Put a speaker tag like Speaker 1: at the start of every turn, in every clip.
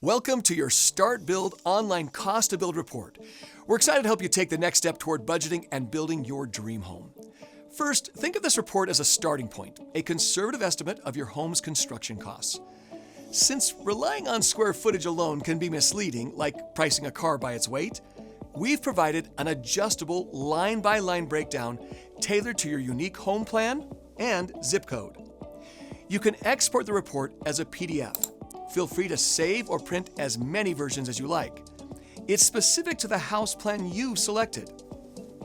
Speaker 1: Welcome to your StartBuild online cost to build report. We're excited to help you take the next step toward budgeting and building your dream home. First, think of this report as a starting point, a conservative estimate of your home's construction costs. Since relying on square footage alone can be misleading, like pricing a car by its weight, we've provided an adjustable line-by-line breakdown tailored to your unique home plan and zip code. You can export the report as a PDF. Feel free to save or print as many versions as you like. It's specific to the house plan you've selected.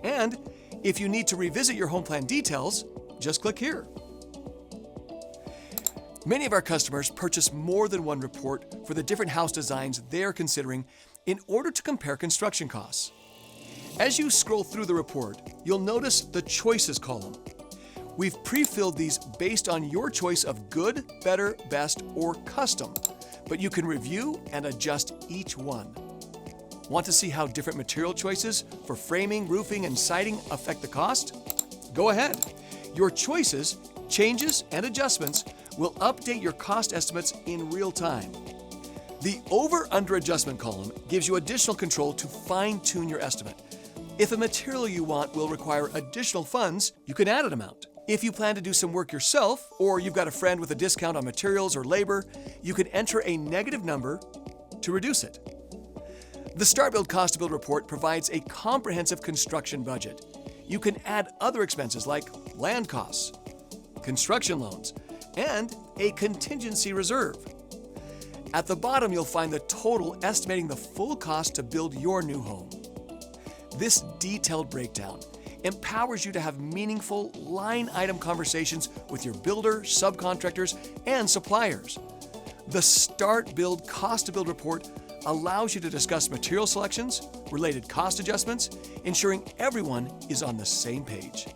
Speaker 1: And if you need to revisit your home plan details, just click here. Many of our customers purchase more than one report for the different house designs they're considering in order to compare construction costs. As you scroll through the report, you'll notice the Choices column. We've pre-filled these based on your choice of good, better, best, or custom, but you can review and adjust each one. Want to see how different material choices for framing, roofing, and siding affect the cost? Go ahead. Your choices, changes, and adjustments will update your cost estimates in real time. The Over/Under adjustment column gives you additional control to fine-tune your estimate. If a material you want will require additional funds, you can add an amount. If you plan to do some work yourself, or you've got a friend with a discount on materials or labor, you can enter a negative number to reduce it. The StartBuild Cost to Build report provides a comprehensive construction budget. You can add other expenses like land costs, construction loans, and a contingency reserve. At the bottom, you'll find the total estimating the full cost to build your new home. This detailed breakdown empowers you to have meaningful line item conversations with your builder, subcontractors, and suppliers. The StartBuild Cost to Build report allows you to discuss material selections, related cost adjustments, ensuring everyone is on the same page.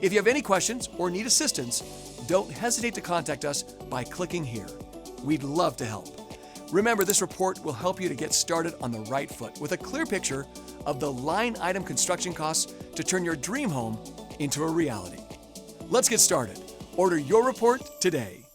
Speaker 1: If you have any questions or need assistance, don't hesitate to contact us by clicking here. We'd love to help. Remember, this report will help you to get started on the right foot with a clear picture of the line item construction costs to turn your dream home into a reality. Let's get started. Order your report today.